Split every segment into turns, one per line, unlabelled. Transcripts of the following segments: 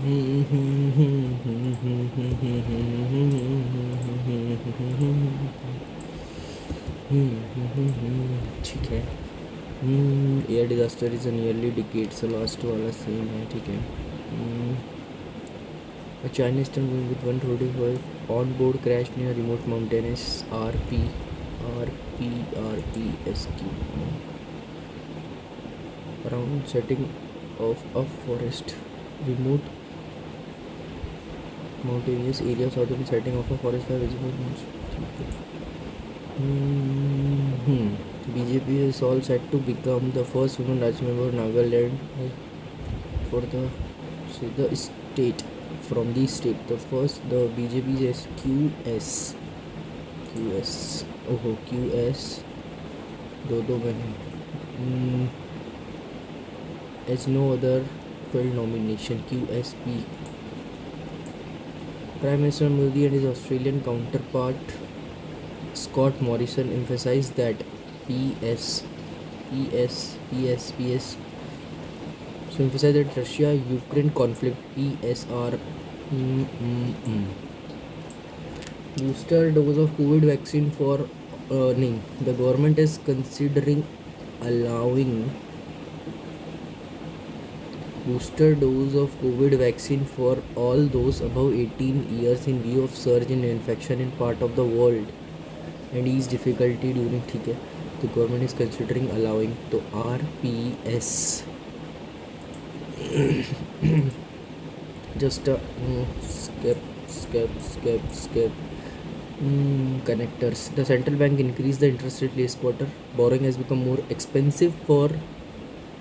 ठीक है। Air disaster is nearly decades last वाला सेम है, ठीक है। A Chinese moving with 135 on board crashed near remote mountainous RPSQ around setting of a forest. Remote mountainous areas or the setting of a forest are visible. BJP is all set to become the first women Raj member of Nagaland for the state. From the state, the BJP is QS. Oh, QS. दो में है. As no other filled nomination. QSP. Prime Minister Modi and his Australian counterpart Scott Morrison emphasized that PS. So emphasize that Russia-Ukraine conflict PSR. Booster dose of COVID vaccine for the government is considering allowing booster dose of COVID vaccine for all those above 18 years in view of surge in infection in part of the world and ease difficulty during. ठीक है, the government is considering allowing तो RPS just a skip connectors. The central bank increased the interest rate last quarter. Borrowing has become more expensive for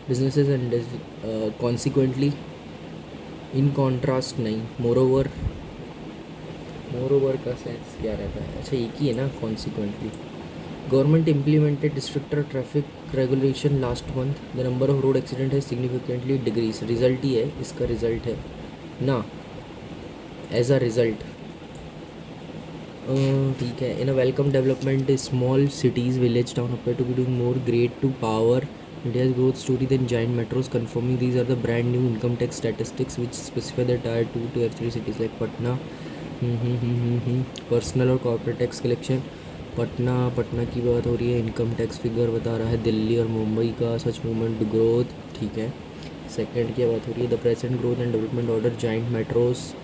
businesses and consequently in contrast नहीं. moreover का sense क्या रहता है? अच्छा एक ही है ना. consequently government implemented stricter traffic regulation last month. The number of road accident has significantly decreased. result ही है इसका, result है ना, as a result. ठीक है. In a welcome development, small cities, village, town appear to be doing more great to power India's growth story than giant metros, confirming these are the brand new income tax statistics which specify the tier 2 tier 3 cities like Patna. Personal और corporate tax collection. Patna की बात हो रही है. Income tax figure बता रहा है दिल्ली और मुंबई का. सच मूवमेंट ग्रोथ, ठीक है. सेकंड की बात हो रही है the present growth and development order giant metros,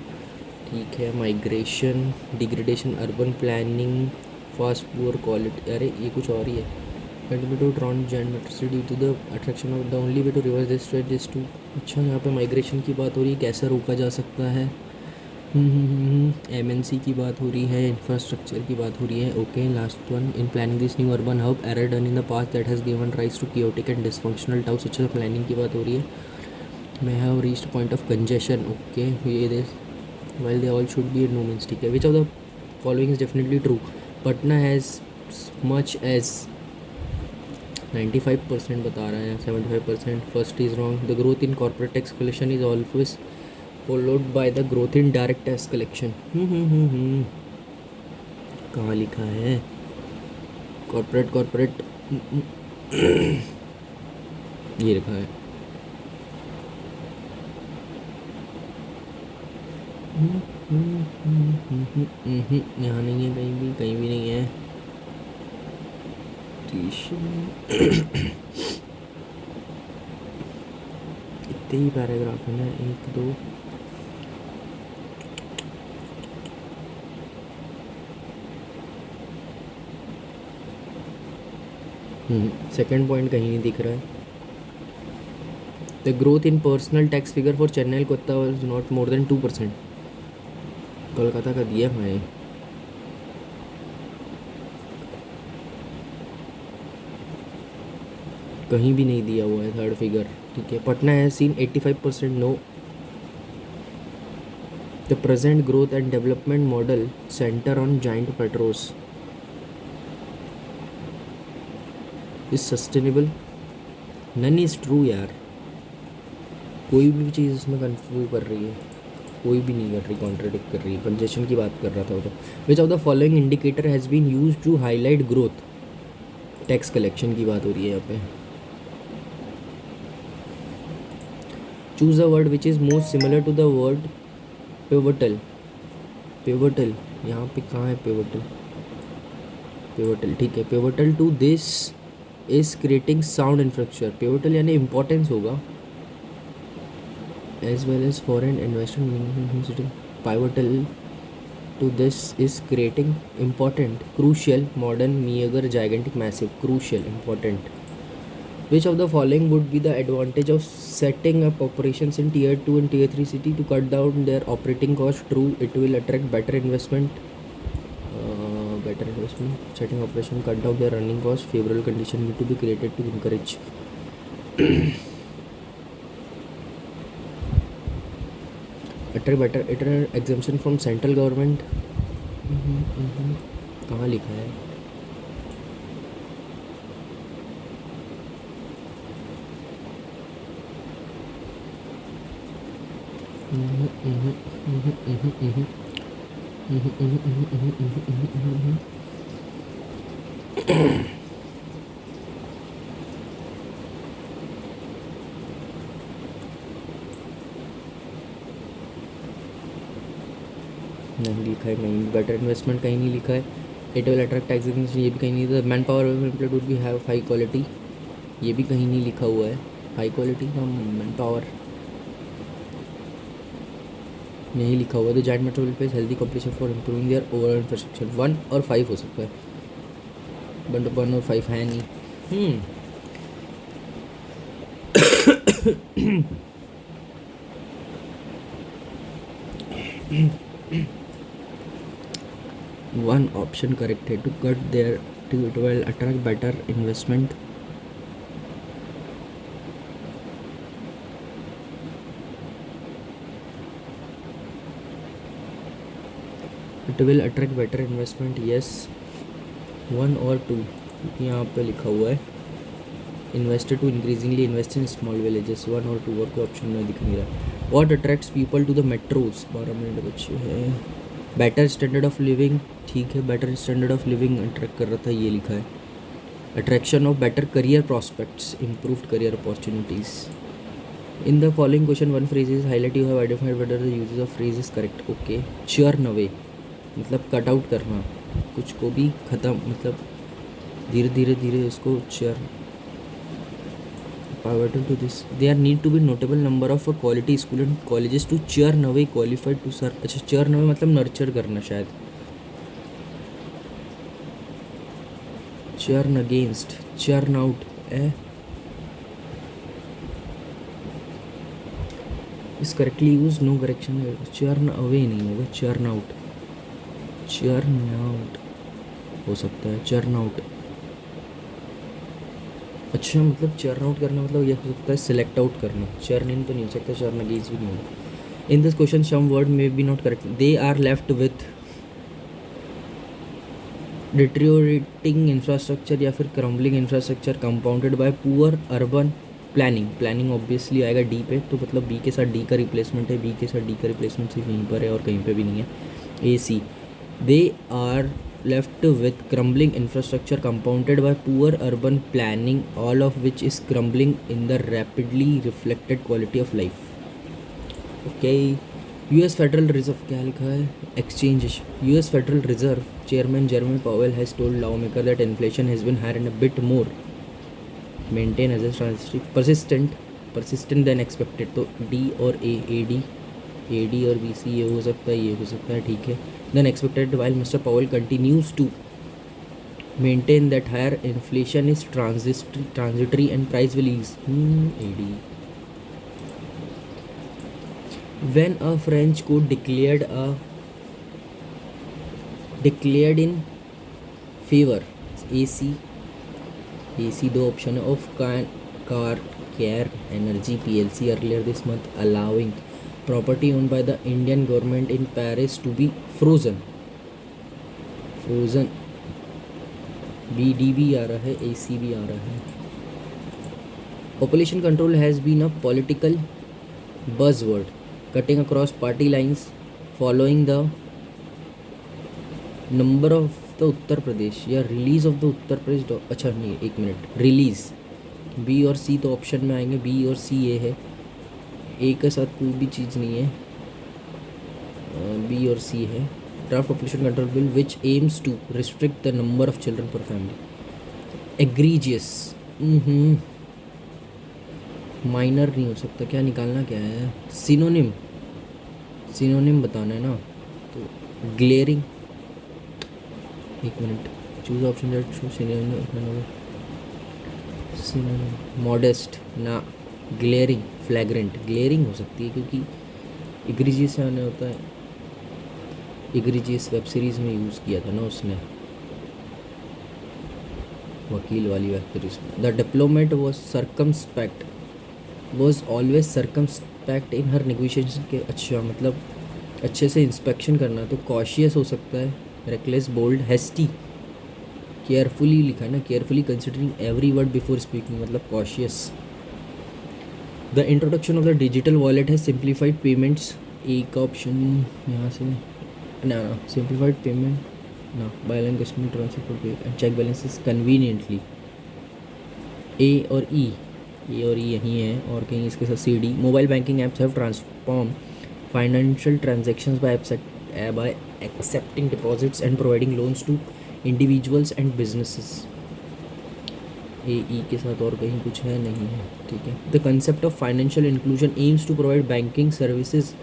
ठीक है. Migration, degradation, urban planning, fast poor quality. अरे ये कुछ और ही है. Continue to trans giant metro due to the attraction of the only way to reverse this trend is to. अच्छा यहाँ पे माइग्रेशन की बात हो रही है, कैसे रोका जा सकता है. MNC की बात हो रही है. इंफ्रास्ट्रक्चर की बात हो रही है. Okay. Last one, in planning this new urban hub error done in the past that has given rise to chaotic and dysfunctional towns. अच्छे से प्लानिंग की बात हो रही है. may have reached point of congestion. Okay, ये this while they all should be no means, ठीक है. which of the following is definitely true? Patna has much as 95% बता रहा है, 75%. First is wrong. The growth in corporate tax collection is always followed by the growth in direct tax collection. कहाँ लिखा है corporate ये लिखा है. यहाँ नहीं है, कहीं भी नहीं है. इतने ही पैराग्राफ है ना, 1 2. सेकेंड पॉइंट कहीं नहीं दिख रहा है. The growth in personal tax figure for Chennai Kolkata was not more than 2%. Kolkata का दिया है. कहीं भी नहीं दिया हुआ है थर्ड फिगर, ठीक है. Patna has seen 85%. No. The present growth and development model center on giant metros is sustainable. None is true यार. कोई भी चीज़ उसमें कन्फ्यूज कर रही है, कोई भी नहीं कर रही, कॉन्ट्रडिक्ट कर रही है. कंजेशन की बात कर रहा था वो तो. Which of the following indicator has been use to highlight growth. Tax collection की बात हो रही है यहाँ पे. Choose a word which is most similar to the word pivotal. Pivotal यहाँ पे कहाँ है? पिवटल, पिवटल ठीक है. Pivotal to this is creating sound infrastructure. Pivotal यानी इम्पोर्टेंस होगा. As well as foreign investment. Pivotal to this is creating important, crucial, modern, meager, gigantic, massive. Crucial, important. Which of the following would be the advantage of setting up operations in tier 2 and tier 3 city to cut down their operating cost? True, it will attract better investment. Better investment. Setting operation cut down their running cost. Favorable condition need to be created to encourage. attract better exemption from central government. कहाँ लिखा है? नहीं लिखा है कहीं. Better investment कहीं नहीं लिखा है. इट विल अट्रैक्ट टैक्स, ये भी कहीं नहीं था. Man power employed would be have high quality, ये भी कहीं नहीं लिखा हुआ है. हाई क्वालिटी का मैन पावर नहीं लिखा हुआ. The giant metro will face healthy competition for improving there overall infrastructure. 1 और 5 हो सकता है, बट 1 और 5 है नहीं. 1 ऑप्शन करेक्ट है. To cut there to it will attract better investment. It will attract better investment. Yes, 1 और 2 यहाँ पे लिखा हुआ है. Investor to increasingly invest in small villages. 1 और 2 और कोई ऑप्शन में दिख नहीं रहा. What attracts people to the metros. 12 minute बच्चे हैं. Better standard of living. ठीक है, better standard of living attract कर रहा था, ये लिखा है. Attraction of better career prospects. Improved career opportunities. In the following question 1 phrase is highlight. You have identified whether the uses of phrase is correct. Okay. Churn away मतलब cut out करना, कुछ को भी ख़त्म, मतलब धीरे धीरे धीरे उसको churn. Pivotal to this, there need to be notable number of quality school and colleges to churn away qualified to serve. अच्छा, churn away मतलब नर्चर करना शायद. churn against, churn out. is correctly used, no correction. churn away नहीं होगा, churn out. churn out हो सकता है. churn out अच्छा, मतलब चर्न आउट करना मतलब यह हो सकता है सिलेक्ट आउट करना. चर्न इन तो नहीं हो सकता, चर्न अगेंस्ट भी नहीं होगा. In this question some word may be not correct. They are left with deteriorating infrastructure या फिर crumbling infrastructure compounded by poor urban planning. Planning obviously आएगा डी पे, तो मतलब बी के साथ डी का रिप्लेसमेंट है. बी के साथ डी का रिप्लेसमेंट सिर्फ यहीं पर है और कहीं पे भी नहीं है. A C. They are left with crumbling infrastructure compounded by poor urban planning, all of which is crumbling in the rapidly reflected quality of life. Okay. US Federal Reserve क्या लिखा है? Exchange. US Federal Reserve Chairman Jerome Powell has told lawmaker that inflation has been higher and a bit more maintain as a persistent than expected. तो D और A D और B C ये हो सकता है, ये हो सकता है. ठीक है. Than expected, while Mr. Powell continues to maintain that higher inflation is transitory and price will ease. AD. When a French court declared in favor AC दो ऑप्शन है of Care Energy PLC earlier this month, allowing property owned by the Indian government in Paris to be frozen. BD भी आ रहा है, AC भी आ रहा है. Population control has been a political buzzword cutting across party lines following the number of the Uttar Pradesh या release of the Uttar Pradesh. अच्छा नहीं, एक मिनट. रिलीज B और C तो ऑप्शन में आएंगे. B और C ये है. ए के साथ कोई भी चीज़ नहीं है, बी और सी है। Draft population control bill which aims to restrict the number of children per family. Egregious, minor नहीं हो सकता, क्या निकालना क्या है? सिनोनिम, सिनोनिम बताना है ना, तो ग्लेरिंग। एक minute, choose option that show synonym. Modest ना, ग्लेरिंग, फ्लैग्रेंट। ग्लेरिंग हो सकती है क्योंकि इग्रीजियस से आने होता है, इग्रीजियस वेब सीरीज़ में यूज़ किया था ना उसने, वकील वाली वेब सीरीज में। The diplomat was circumspect, was always circumspect in her negotiation के। अच्छा, मतलब अच्छे से इंस्पेक्शन करना, तो कॉशियस हो सकता है, रेकलेस, बोल्ड, हेस्टी, केयरफुली लिखा है ना, carefully considering every word before speaking, मतलब cautious. The introduction of the digital wallet है सिंप्लीफाइड पेमेंट्स। एक ऑप्शन यहाँ से ना, सिंप्लीफाइड पेमेंट ना, by land customer transfer pay and check balances conveniently. A और ई, ए और ई यहीं है, और कहीं इसके साथ C D. Mobile banking apps have transform financial transactions by accepting deposits and providing loans to individuals and businesses. A E के साथ और कहीं कुछ है नहीं है, ठीक है। The concept of financial inclusion aims to provide banking services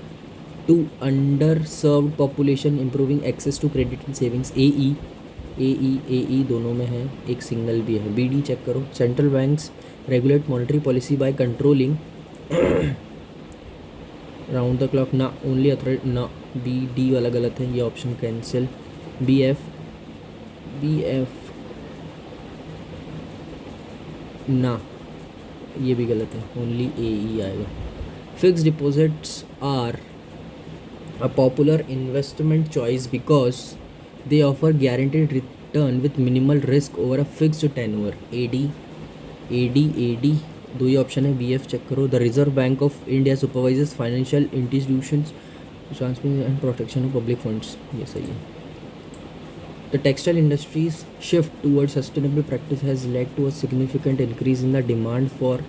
to under served population, improving access to credit and savings. A E दोनों में है, एक सिंगल भी है। बी डी चेक करो। Central banks regulate monetary policy by controlling round the clock ना, only authority ना, B D वाला गलत है, ये ऑप्शन कैंसिल। बी एफ ना, ये भी गलत है, ओनली ए ई आएगा। Fix deposits are a popular investment choice because they offer guaranteed return with minimal risk over a fixed tenure. AD दो ही ऑप्शन है। BF चेक करो। The reserve bank of India supervises financial institutions, transparency and protection of public funds, ये सही है। The textile industries shift toward sustainable practice has led to a significant increase in the demand for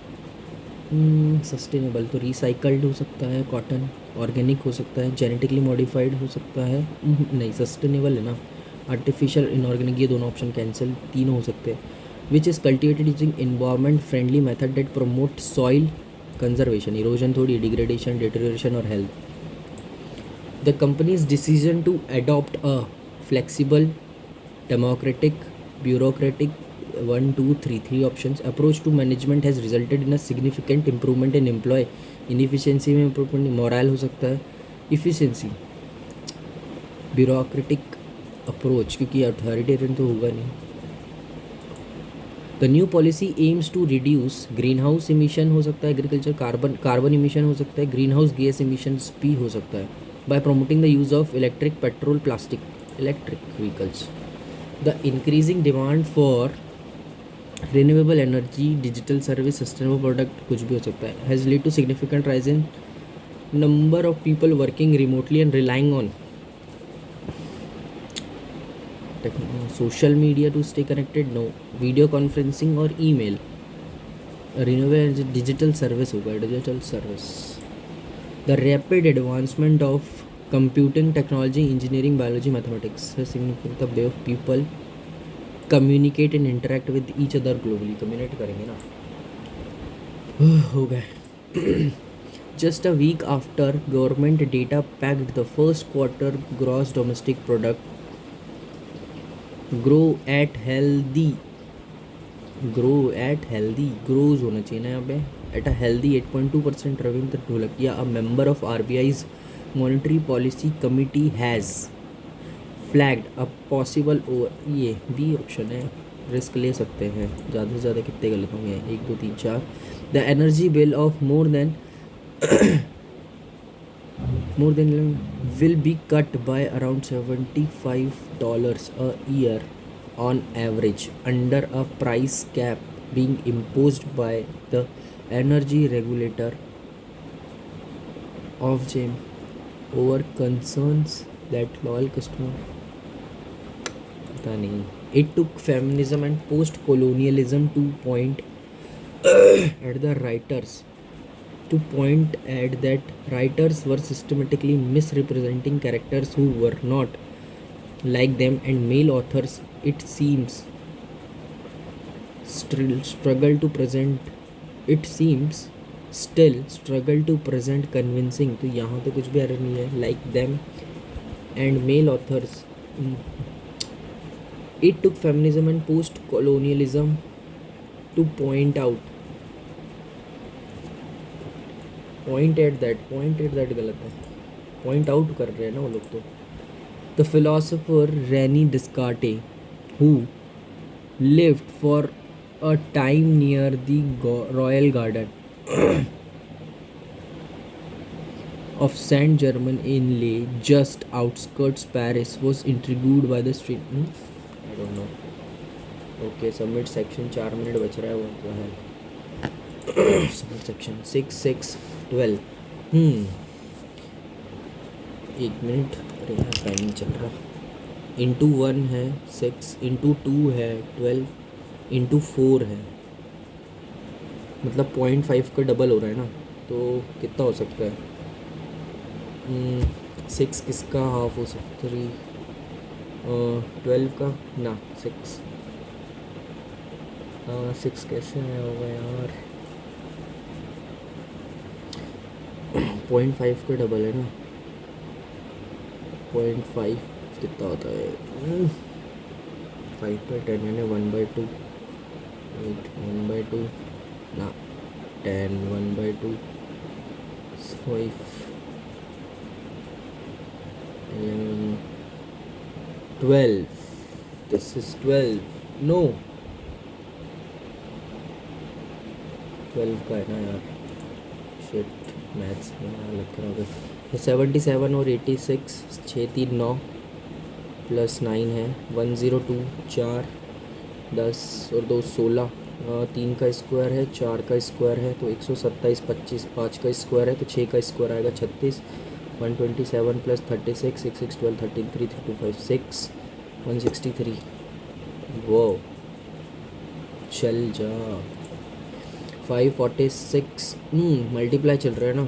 sustainable, तो recycled हो सकता है cotton, organic हो सकता है, जेनेटिकली मॉडिफाइड हो सकता है, नहीं सस्टेनेबल है ना, आर्टिफिशियल, इनऑर्गेनिक, ये दोनों ऑप्शन कैंसिल, तीनों हो सकते हैं। Which is cultivated using environment friendly method that promote soil conservation, erosion थोड़ी, डिग्रेडेशन, डिटेरियोरेशन और health. The company's decision to adopt a flexible, democratic, bureaucratic, 1 2 3 3 options approach to management has resulted in a significant improvement in employee inefficiency में improvement, morale हो सकता है, efficiency, bureaucratic approach क्योंकि authoritarian तो होगा नहीं। The new policy aims to reduce greenhouse emission हो सकता है, एग्रीकल्चर, कार्बन इमिशन हो सकता है, ग्रीन हाउस गैस इमिशंस भी हो सकता है, by promoting the use of electric, petrol, plastic, electric vehicles. The increasing demand for renewable energy, digital service, sustainable product, कुछ भी हो सकता है, has lead to significant rise in number of people working remotely and relying on social media to stay connected, no, video conferencing और email. Renewable digital service होगा, digital service. The rapid advancement of computing technology, engineering, biology, mathematics है significant the way of people communicate and interact with each other globally, communicate करेंगे ना। हो गए। Just a week after government data packed the first quarter gross domestic product grow at healthy, grows होना चाहिए ना यहाँ पे, at a healthy 8.2%। Ravindra Dholakia, a member of RBI's monetary policy committee has flagged a possible over, ये B option है, risk ले सकते हैं, ज़्यादा से ज़्यादा कितने गलत होंगे, 1 2 3 4। The energy bill of more than will be cut by around $75 a year on average, under a price cap being imposed by the energy regulator of JAM over concerns that loyal customer, पता नहीं। It took feminism and post-colonialism to point at the writers To point at that writers were systematically misrepresenting characters who were not like them, and male authors, it seems, struggle to present it seems still struggle to present convincing. तो यहाँ तो कुछ भी error नहीं है. Like them and male authors, it took feminism and post-colonialism to point at that गलत है. Point out कर रहे हैं ना वो लोग तो. The philosopher Rene Descartes, who lived for a time near the royal garden of Saint-Germain-en-Laye, just outskirts Paris, was intrigued by the street. I don't know. Okay, submit section. 4 minute बच रहा है वो तो है. Submit section 6/6/12. एक minute. अरे यार pen नहीं चल रहा. इंटू 1 है 6, इंटू 2 है 12, इंटू 4 है, मतलब 0.5 का डबल हो रहा है ना. तो कितना हो सकता है? 6 किसका हाफ हो सकता है? 12 का ना 6 कैसे आया होगा यार? 0.5 का डबल है ना. 0.5 कितना होता है? 5/10 यानी 1/2. 8 1/2 ना 10 1/2 5 11 12. This is 12. No 12 का है ना यार. शिट मैथ्स में लग रहा होगा. 77 और 86 6 3 9 प्लस 9 है. 102 4 10 और 2 16. 3 का स्क्वायर है, 4 का स्क्वायर है तो 127. 25 5 का स्क्वायर है तो 6 का स्क्वायर आएगा 36. 127 प्लस 36 6 6 12 13 3 3 2 5 6 163. वो चल जा. 546 मल्टीप्लाई चल रहा है ना.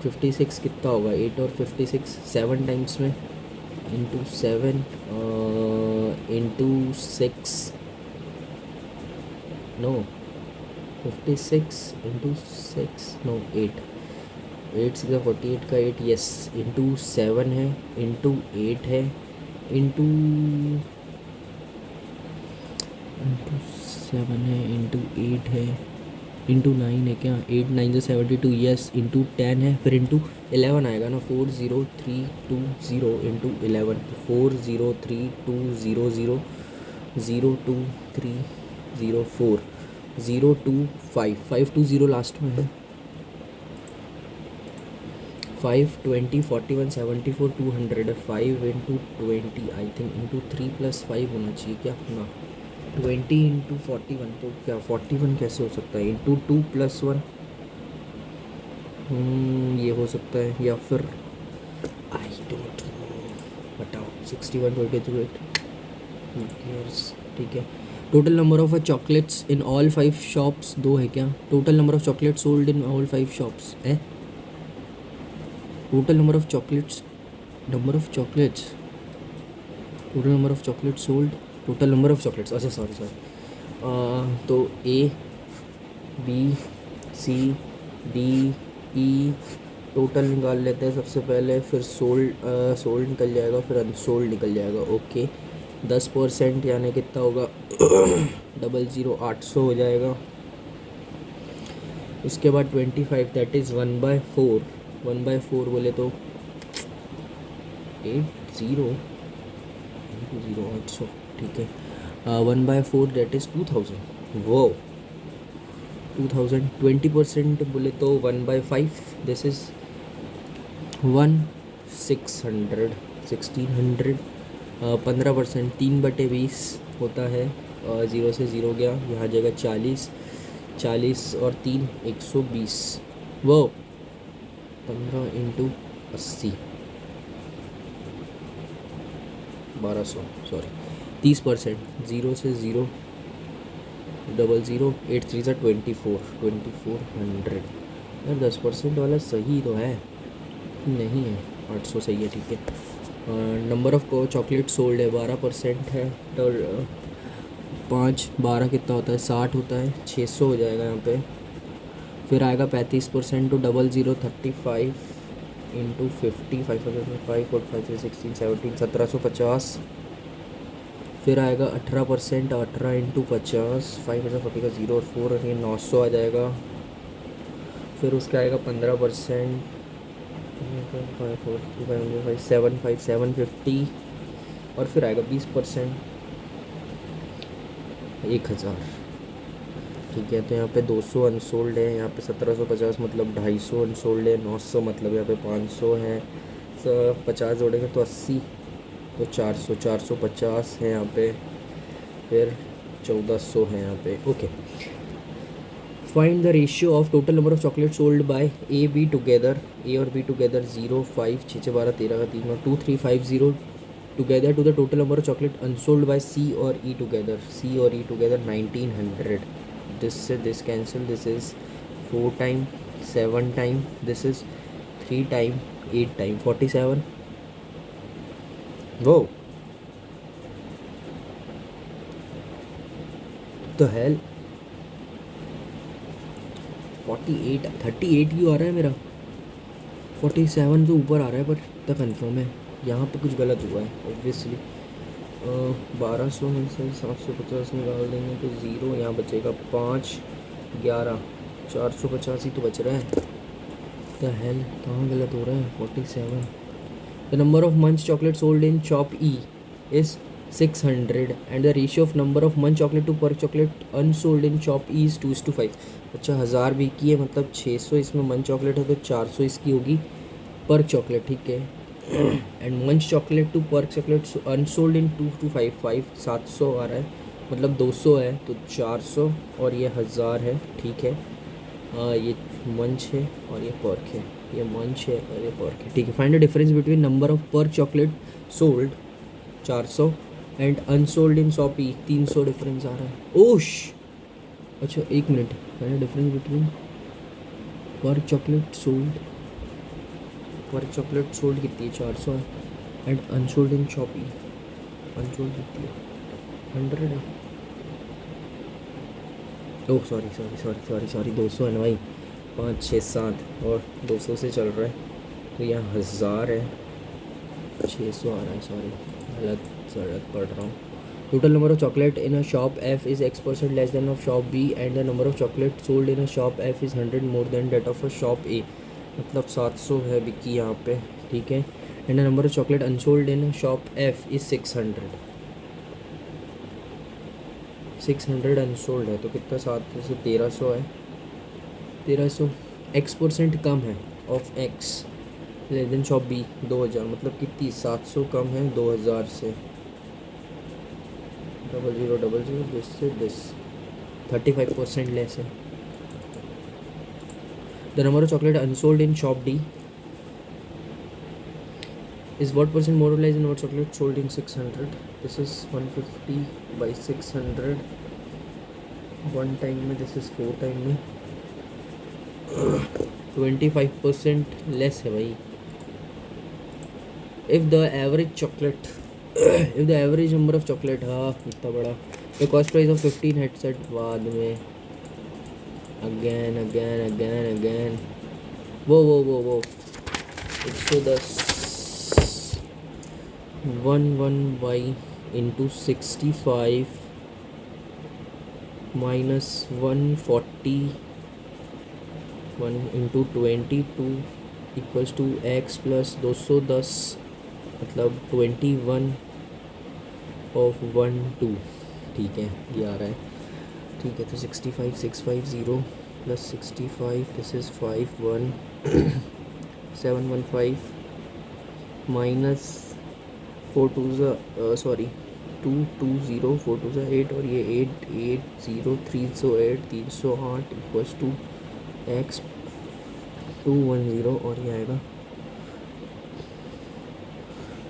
56 कितना होगा? 8 और 56 7 टाइम्स में into 7 into 6 no 56 into 6 no 8 6 48 का 8 यस इंटू 7 है इंटू 8 है इंटू 7 है इंटू 8 है इंटू 9 है क्या? 8 9 से 72 यस इंटू 10 है फिर इंटू 11 आएगा ना. 40320 इंटू 11 40320 02304 025 520 लास्ट में है. 5 20 41 74 200 5 इंटू 20 आई थिंक इंटू 3 + 5 होना चाहिए क्या ना. 20 इंटू 41 तो क्या 41 कैसे हो सकता है? इंटू 2 + 1 ये हो सकता है या फिर आई डोंट नो. बताओ 61 23 ठीक है. Total number of chocolates in all 5 shops 2 है क्या? Total number of chocolates sold in all 5 shops है. Total number of chocolates total number of chocolates sold total number of chocolates. अच्छा sorry तो A B C D E total निकाल लेते हैं सबसे पहले. फिर सोल्ड निकल जाएगा फिर अनसोल्ड निकल जाएगा. ओके 10% यानी कितना होगा? 00 800 हो जाएगा. उसके बाद 25 दैट इज़ 1/4 बोले तो 80 800 ठीक है. 1/4 दैट इज़ 2000. वो 2000 20% बोले तो 1/5 दिस इज़ 1600 1600. 15% 3/20 होता है. 0 से 0 गया यहाँ जगह 40 और 3 120. वो 15 इंटू 80 1200 सॉरी 30%. 0 से 0 00 8 3 24 2400 यार 10% वाला सही तो है, नहीं है 800 सही है, ठीक है। नंबर ऑफ को चॉकलेट सोल्ड है 12% है, और 5 12 कितना होता है, 60 होता है, 600 हो जाएगा यहाँ पे। फिर आएगा 35% टू 0035 इंटू 50, 5 4 5 3 16 17 1750। फिर आएगा 18%, 18 इंटू 50, 5 40 का 0 और 4 और ये 900 आ जाएगा। फिर उसका आएगा 15%, 750, और फिर आएगा 20%, 1000। ठीक है, तो यहाँ पे 200 अनसोल्ड है, यहाँ पे 1750 मतलब 250 अनसोल्ड है, 900 मतलब यहाँ पे 500 है, 50 जोड़ेंगे तो 80, तो 400 450 है यहाँ पे, फिर 1400 है यहाँ पे। Okay, find the ratio of total number of chocolate sold by A B together, A और बी टुगेदर 0 5 6 6 12 13 का 3 और 2 3 5 0 together to the total number of chocolate unsold by C और ई टुगेदर, सी और ई टुगेदर 1900। दिस से this cancel, this is 4 time 7 time, this is 3 time 8 time 47। वो तो hello 48 38 क्यों आ रहा है मेरा, 47 तो ऊपर आ रहा है, पर इतना कन्फर्म है, यहाँ पे कुछ गलत हुआ है ऑब्वियसली। 1200 में से 750 निकाल देंगे तो 0 यहाँ बचेगा, 5 11 450 ही तो बच रहा है। द हेल कहाँ गलत हो रहा है, 47। द नंबर ऑफ मंच chocolate sold in shop E is 600 and the ratio of number of मंच चॉकलेट टू पर chocolate unsold in shop E is 2:5। अच्छा, 1000 बिकी है मतलब 600 इसमें मंच चॉकलेट है, तो 400 इसकी होगी पर चॉकलेट, ठीक है। एंड मंच चॉकलेट टू पर चॉकलेट अनसोल्ड इन 2255, 700 आ रहा है, मतलब 200 है तो 400 और ये 1000 है, ठीक है। ये मंच है और ये पर्क है, ये मंच है और ये पर्क है, ठीक है। Find the difference between number of per chocolate sold 400 and unsold in shop E 300 difference आ रहा है। ओश, अच्छा एक minute, find the difference between per chocolate sold, per chocolate sold कितनी है 400 है, and unsold in shop E unsold कितनी है 100 है। Oh sorry sorry sorry sorry sorry 200 है ना भाई, 5 6 7 और 200 से चल रहा है, तो यहाँ 1000 है, 600 आ रहा है, सॉरी गलत गलत पढ़ रहा हूँ। Total number of chocolate in a shop F is X% less than of shop B and the number of chocolate sold in a shop F is 100 more than that of a shop A, मतलब 700 है बिकी यहाँ पे, ठीक है। And the number of chocolate unsold in shop F is 600 unsold है, तो कितना 7 से 1300 है, 1300 X% कम है of X less than shop B 2000, मतलब कितनी 700 कम है 2000 से, 0000 दिस से दिस 35% लेस है। The number of chocolate unsold in shop D is what percent more or less than what chocolate sold in 600, this is 150 by 600 1 time में, this is 4 time में, 25% less है भाई। If the average chocolate if the average number of chocolate, हाँ इतना बड़ा, the cost price of 15 headset बाद में, again again again again, वो 110 1 by into 65 minus 140 1 into 22 equals to X plus 210, मतलब 21 ऑफ 1 2, ठीक है ये आ रहा है, ठीक है। तो 65 650 plus 65, this is 51 715 minus 4 2 sorry 220 4 2 8 और ये 880 308 308 इक्वल्स टू एक्स 210 और ये आएगा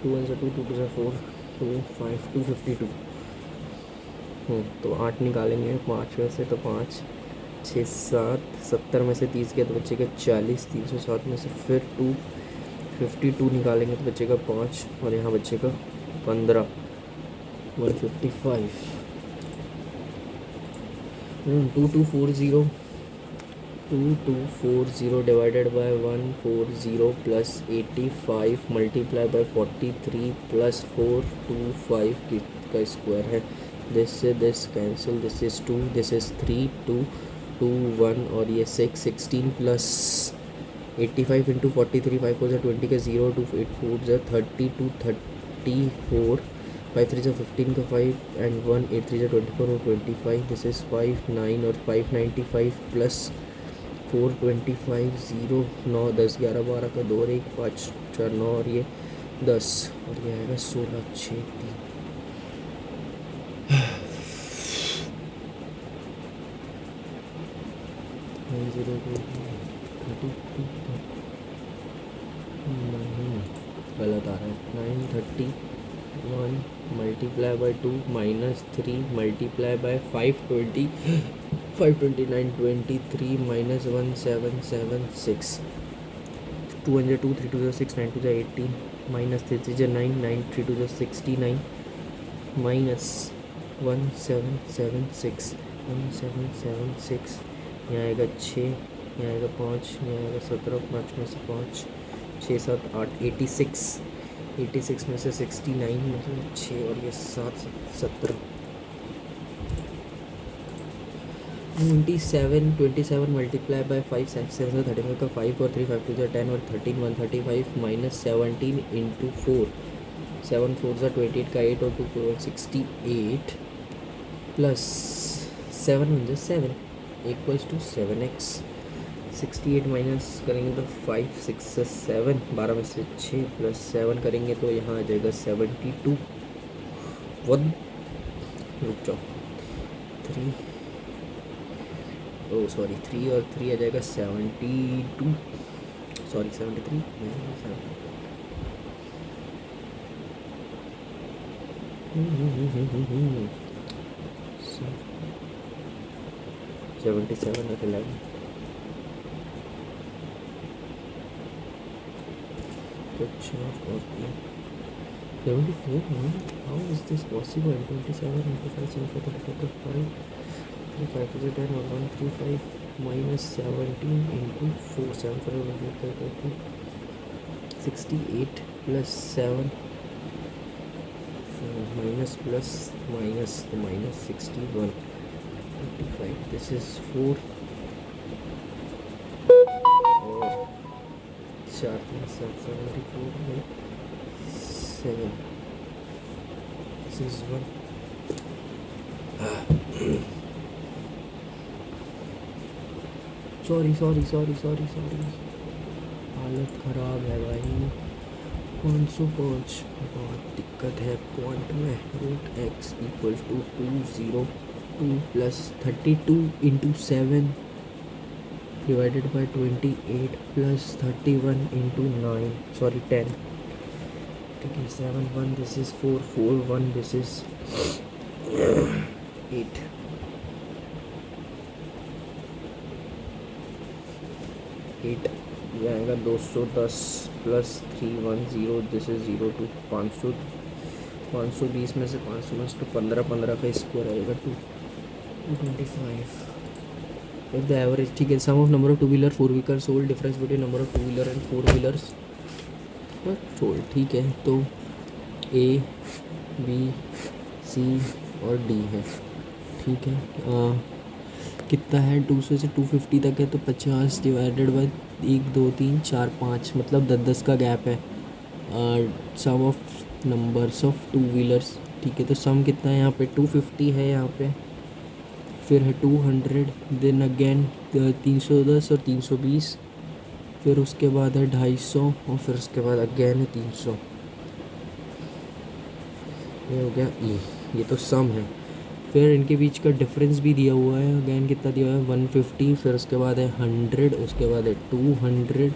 2 1 2 2 2 4 2 5 252। तो 8 निकालेंगे 5 में से, तो 5 छः सात 70 में से 30 गया तो बचेगा 40, 307 में से फिर 252 निकालेंगे तो बचेगा 5 और यहाँ बचेगा 15, 155। 2240 divided by 140 plus 85 multiply by 43 plus 425 का स्क्वायर है। दिस से this cancel, this is 2, this is 3, 2, 2, 1 और ये 6, 16 प्लस 85 इंटू 43, 5 4 20 का 0, 2 8 4 30, 2 34, 5 3 15 का 5 एंड 1 8 3 24 और 25, दिस इज 5 9 और 595 प्लस 425 0 9 10 11 12 का 2 और 1 5 4 9 और ये 10 और ये आएगा 16 6 3 गलत आ रहा है। 931 multiply by 2 minus 3 multiply by 520 529 23 minus 1776 202 3 2 6 9 2 18 minus 3 3 9 9 3 2 69 minus 1776 1776 यहाँ आएगा 6, यहाँ आएगा 5, यहाँ आएगा 17, 5 में से 5 6 7 8 86 में से 69 में से 6 और ये 7 17 27 मल्टीप्लाई बाय 5 7 35 का 5 और 3 5 2 10 और 13 135 माइनस 17 इंटू 4 7 4 28 का 8 और 2 4 68 plus 7 7 equals to 7x 68 minus करेंगे तो 5 6 से 7 12 में से 6 प्लस 7 करेंगे तो यहाँ आ जाएगा 72 1 रुक जाओ 3 ओ सॉरी 3 और 3 आ जाएगा 72 सॉरी 73 77 और 11 और 74 how is this possible 27 into 5 75 5 35 is 10 और 135 minus 17 into 4 7 for 68 plus 7 minus plus minus तो minus 61 25 this is 4 और 4 plus 74 में 7 this is 1 सॉरी हालत ख़राब है भाई 505 बहुत दिक्कत है पॉइंट में root X equal to 202 plus 32 into 7 divided by 28 plus 31 into 9 sorry 10 ठीक है 7 1 दिस इज़ 4 4 1 दिस इज़ 8 8 ये आएगा 210 प्लस 310 दिस इज 02 500 520 में से 500 में से तो 15 का स्क्वायर आएगा 225 इफ द एवरेज ठीक है sum of number of two wheeler four wheeler sold difference between number of two wheeler and four wheelers sold ठीक है तो ए बी सी और डी है ठीक है कितना है 200 से 250 तक है तो 50 डिवाइडेड बाई 1 2 3 4 5 मतलब 10 का गैप है sum of numbers of two wheelers ठीक है तो सम कितना है यहाँ पे 250 है यहाँ पे फिर है 200 देन अगेन 310 और 320 फिर उसके बाद है 250 और फिर उसके बाद अगेन है 300 ये हो गया ये तो सम है फिर इनके बीच का डिफरेंस भी दिया हुआ है अगेन कितना दिया हुआ है 150 फिर उसके बाद है 100 उसके बाद है 200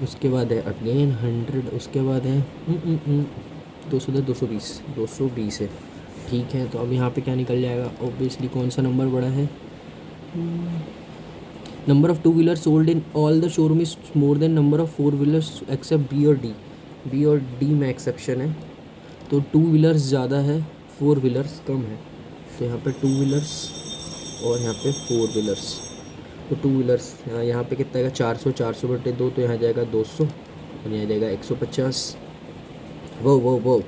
उसके बाद है अगेन 100 उसके बाद है 220 है ठीक है तो अब यहाँ पे क्या निकल जाएगा ऑब्वियसली कौन सा नंबर बड़ा है number of two wheeler sold in all the showroom is more than number of four wheelers except B और डी। बी और डी में एक्सेप्शन है, तो टू व्हीलर्स ज़्यादा है, फोर व्हीलर्स कम है। तो यहाँ पे टू व्हीलर्स और यहाँ पे फोर व्हीलर्स। तो टू व्हीलर्स यहाँ पे कितना आएगा, 400, 400/2, तो यहाँ जाएगा 200 और यहाँ जाएगा 150। वो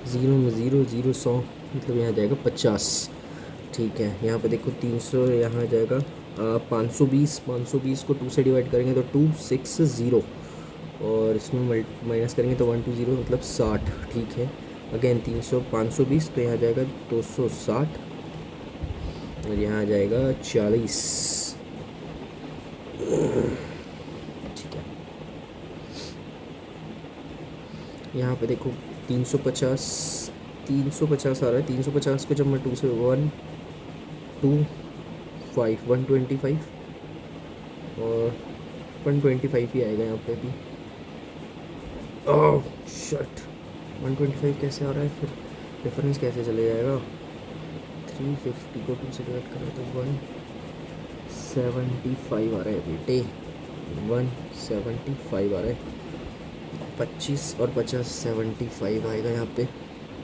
0 में 0, 0 100, मतलब यहाँ जाएगा 50। ठीक है, यहाँ पे देखो 300, यहाँ जाएगा 520। 520 को 2 से डिवाइड करेंगे तो 260, और इसमें माइनस करेंगे तो 120, मतलब 60। ठीक है, अगेन 300, 520, तो यहाँ जाएगा 260 और यहाँ जाएगा 40। ठीक है, यहाँ पे देखो 350 आ रहा है। 350 को जब मैं 2 से 125 और 125 ही आएगा यहाँ पे भी। ओह शिट, 125 कैसे आ रहा है, फिर डिफरेंस कैसे चले जाएगा। 350 को 2 से डिवाइड करें तो 175 आ रहा है बेटे, 175 आ रहा है। 25 और 50, 75 आएगा यहाँ पे।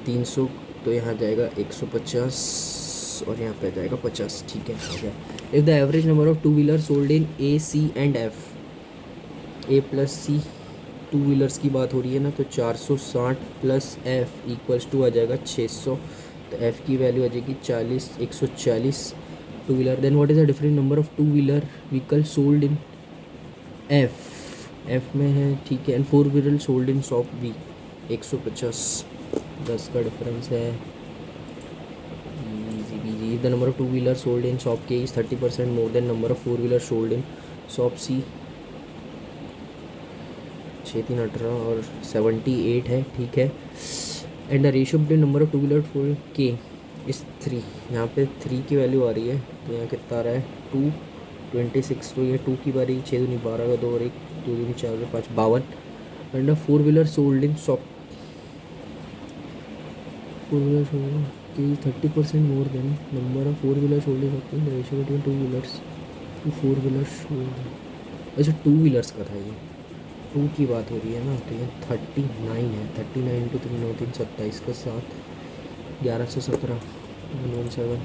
300 तो यहाँ जाएगा 150 और यहाँ पे जाएगा 50। ठीक है, हो गया। If the average number of two wheeler sold in A, C and F, A plus C two wheelers की बात हो रही है ना, तो 460 प्लस एफ इक्वल्स टू आ जाएगा 600। तो एफ़ की वैल्यू आ जाएगी 40, 140 two wheeler. Then what is the different number of two wheeler vehicle sold in F में है। ठीक है, and four wheeler sold in shop B, 150, 10 का डिफरेंस है। Easy peasy. The number of two wheeler sold in shop K is 30% more than number of four wheeler sold in shop C. 6×3=18 और 78 है। ठीक है, and the ratio between number of two wheeler four के इस 3। यहाँ पे 3 की value आ रही है, तो यहाँ कितना आ रहा है 226। तो ये 2 की बारी, 6 दूनी 12 का 2 और 1, 2 दूनी 4 का 5, 52। And four wheeler sold in shop, four wheeler sold की 30% more than number of four wheeler sold in shop the ratio between two wheelers two four wheeler sold. अच्छा, टू व्हीलर्स का था ये, 2 की बात हो रही है ना, तो ये 39 है। 39 इंटू 3, 9 3 27 का 7, 1117, 117।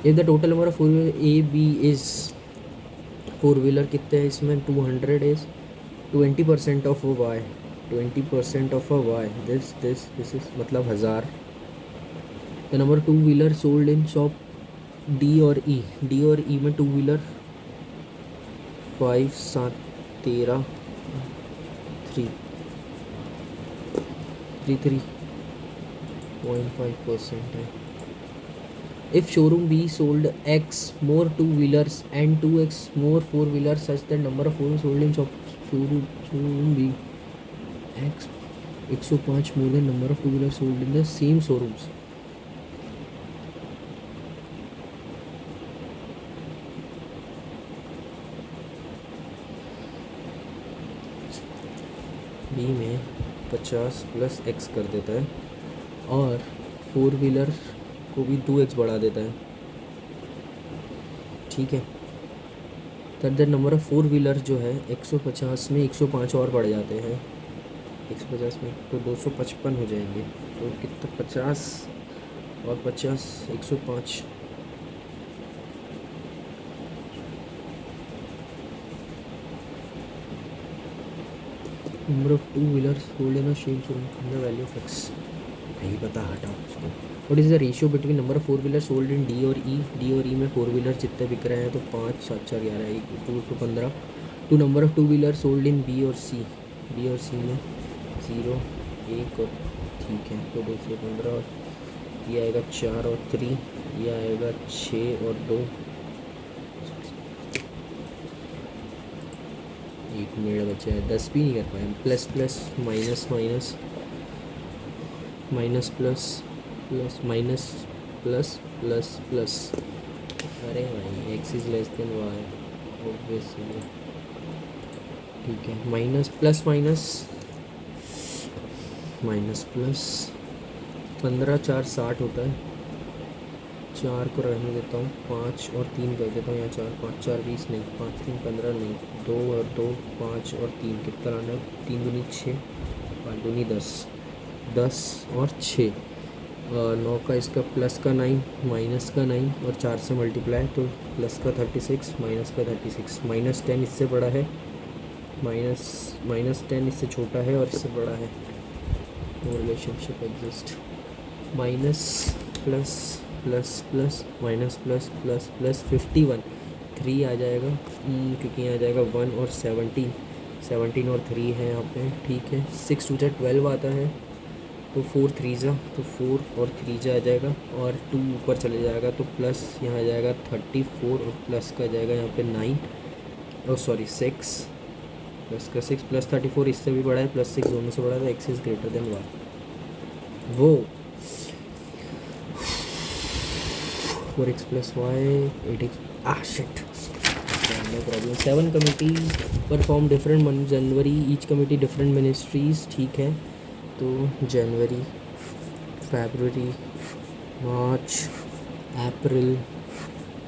If the total number of four wheeler A B is, four wheeler कितने हैं इसमें, 200 इज 20% ऑफ वाई, 20% ऑफ वाई, दिस इज मतलब 1000। The number two wheeler sold in shop D और ई, डी और ई में टू व्हीलर 5, 7, 13, 33.5% है। If showroom B sold X more two wheelers and 2X more four wheelers, such that number of four sold in showroom B X 105 more than number of two wheelers sold in the same showrooms. B में 50 + X कर देता है और four wheeler को भी 2X बढ़ा देता है। ठीक है, तब the number of four wheeler जो है 150 में 105 और बढ़ जाते हैं। 150 में तो 255 हो जाएंगे। तो कितना, 50 और 50, 105। Number of two wheelers sold in a same showroom, the value of X नहीं पता, हटाओ उसको। What is the ratio between number of four wheeler sold in D और ई, डी और ई में फोर व्हीलर जितने बिक रहे हैं तो 5, 7, 4, 11, 215 two number of two wheeler sold in B और सी, बी और सी में 0, 1 और, ठीक है, तो 215 और ये आएगा 4 और 3, ये आएगा 6 और 2, 1 मिनट बचा है, 10 भी नहीं कर पाए। Plus plus minus minus minus plus plus minus plus plus plus, अरे भाई X is less than Y obviously. ठीक है, minus plus minus minus plus, 15 4 60 होता है, 4 को रहने देता हूँ, 5 और 3 कर देता हूँ यहाँ, 4 5 4 20 नहीं, 5 3 15 नहीं, 2 और 2 5 और 3 कितना लाना है, 3 दूनी 6, 5 दूनी 10, 10 और 6, 9 का इसका प्लस का 9 माइनस का 9 और 4 से मल्टीप्लाई तो प्लस का 36 माइनस का 36, -10 इससे बड़ा है, -10 इससे छोटा है और इससे बड़ा है, no relationship exist, minus plus plus plus minus plus plus plus 51, 3 आ जाएगा क्योंकि यहाँ आ जाएगा 1 और 17 और 3 है यहाँ पे, ठीक है। 6 2 12 आता है, तो 4 3 जा तो 4 और 3 जा आ जाएगा और 2 ऊपर चले जाएगा तो प्लस यहाँ आ जाएगा 34 और प्लस का जाएगा यहाँ पे 9 और सॉरी 6, प्लस का 6 प्लस 34 इससे भी बड़ा है, प्लस 6 दोनों से बड़ा है, X is greater than Y, वो 4x plus Y 8x shit, no problem। 7 committee perform different month January, each committee different ministries, ठीक है। तो जनवरी, फरवरी, मार्च, अप्रैल,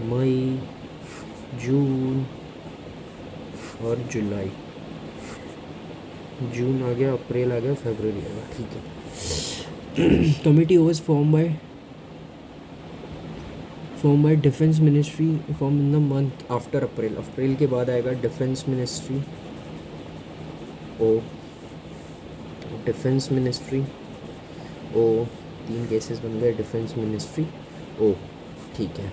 मई, जून और जुलाई, जून आ गया, अप्रैल आ गया, फरवरी आ गया, ठीक है। Committee was form by defence ministry, form in the month after April, April के बाद आएगा defence ministry, O defence ministry, O 3 cases बन गए, डिफेंस मिनिस्ट्री ओ, ठीक है।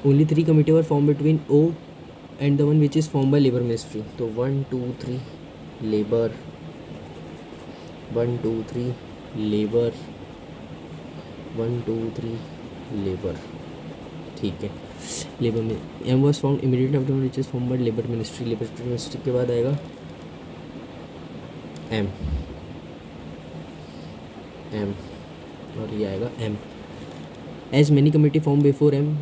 Only 3 committee were form between O and the one which is form by labour ministry, तो 1 2 3 labour, 1 2 3 labour, 1 2 3 labour, ठीक है। लेबर में M was form immediate after which is form by labour ministry, labour ministry के बाद आएगा M, M और ये आएगा M. As many committee form before M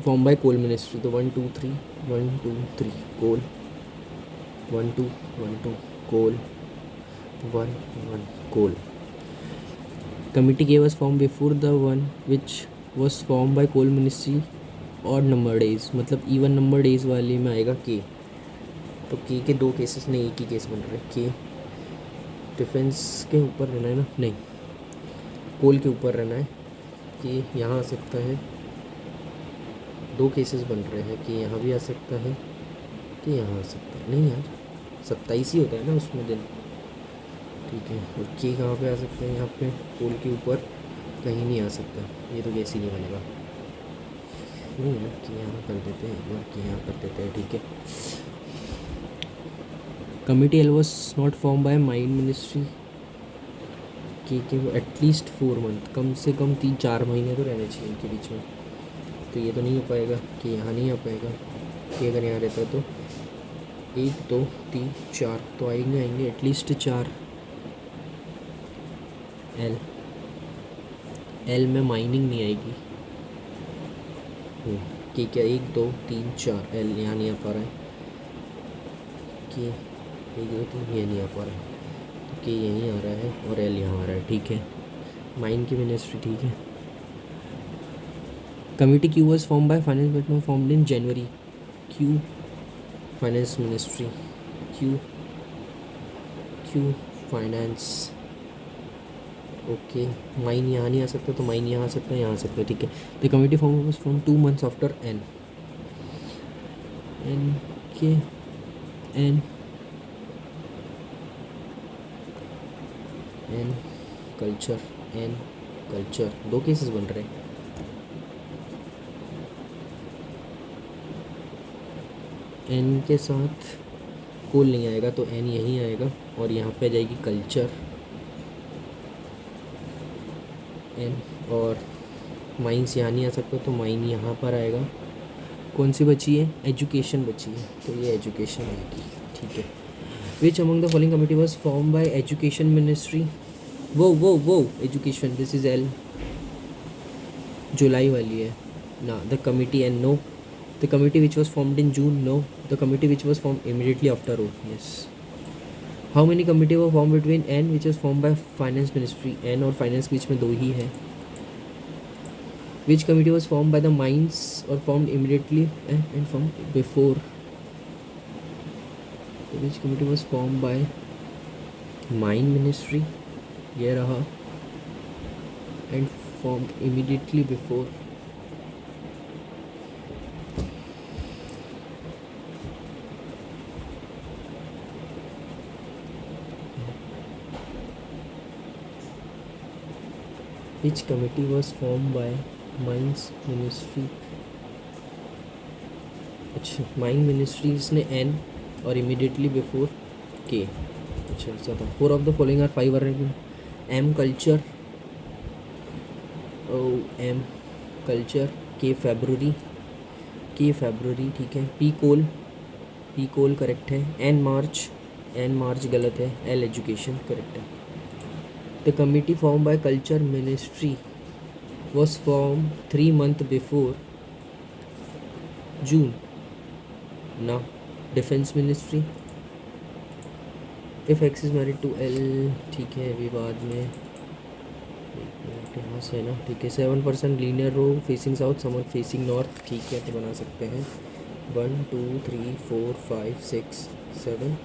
form by coal ministry, तो 1 2 3 1 2 3 coal, 1 2 1 2 coal, 1 1 coal. Committee K was form before the one which was form by coal ministry odd number days, मतलब even number days वाले में आएगा के, तो के 2 cases नहीं, एक ही केस बन रहा है, के डिफेंस के ऊपर रहना है ना, नहीं कोल के ऊपर रहना है, कि यहाँ आ सकता है, 2 केसेस बन रहे हैं कि यहाँ भी आ सकता है, कि यहाँ आ सकता है, नहीं यार 27 ही होता है ना उसमें दिन, ठीक है। और के कहाँ पे आ सकता है, यहाँ पे कोल के ऊपर कहीं नहीं आ सकता, ये तो केस ही नहीं बनेगा, नहीं यार कि यहाँ कर देते हैं, एक बार कि यहाँ कर देते हैं, ठीक है। Committee L was not form by mine ministry, के एटलीस्ट 4 मंथ, कम से कम 3-4 महीने तो रहने चाहिए इनके बीच में, तो ये तो नहीं हो पाएगा कि यहाँ नहीं आ पाएगा, कि अगर यहाँ रहता तो 1 2 3 4 तो आएंगे एटलीस्ट 4। एल में माइनिंग नहीं आएगी, कि क्या 1 2 3 4 एल यहाँ नहीं आ पा रहा है, कि 1 2 3 ये नहीं आ पा रहा है, कि यहीं आ रहा है और एल यहाँ आ रहा है, ठीक है। माइन की मिनिस्ट्री, ठीक है। Committee Q was form by finance department, formed in January, Q finance ministry, Q finance, okay. Mine यहाँ नहीं आ सकता तो माइन यहाँ आ सकता है, यहाँ आ सकता है, ठीक है। The committee form was form 2 months after N, N के N N culture, N culture 2 cases बन रहे हैं, एन के साथ कोल नहीं आएगा तो एन यहीं आएगा और यहाँ पे आ जाएगी कल्चर एन, और माइंस यहाँ नहीं आ सकता तो माइन यहाँ पर आएगा। कौन सी बची है, एजुकेशन बची है, तो ये एजुकेशन आएगी, ठीक है। Which among the following committee was form by education ministry, वो एजुकेशन, दिस इज एल, जुलाई वाली है ना। The committee and no, the committee which was formed in June, no. The committee which was form immediately after, O yes. How many committee were form between N which is form by finance ministry, N और finance के बीच में 2 ही है। Which committee was formed by the mines or formed immediately and formed before? Which committee was formed by mine ministry, ये रहा, and formed immediately before. Which committee was formed by mines ministry? अच्छा, mine ministries ने N और immediately before K. अच्छा ऐसा था. 4 of the following are 5 are M culture, O M culture, K फरवरी, ठीक है. पी कोल करेक्ट है. एन मार्च गलत है. एल एजुकेशन करेक्ट है. The committee form by culture ministry was formed 3 months before June. Now, Defense Ministry. If X is married to L, ठीक है. अभी बाद में यहाँ से ना, ठीक है. 7% linear row facing south, some are facing north, ठीक है. तो बना सकते हैं 1 2 3 4 5 6 7.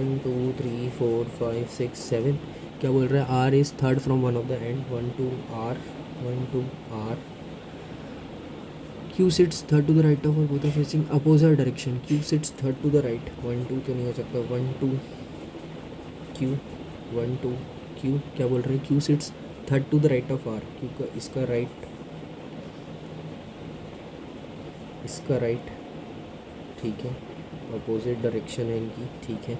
1 2 3 4 5 6 7. क्या बोल रहा है? R is third from one of the end. 1 2 R. Q sits third to the right of, or both are facing opposite direction. Q sits third to the right. 1 2 तो नहीं हो सकता. 1 2 Q 1 2 Q. क्या बोल रहे हैं? Q sits third to the right of R. Q का इसका राइट, ठीक है. अपोजिट डायरेक्शन है इनकी, ठीक है.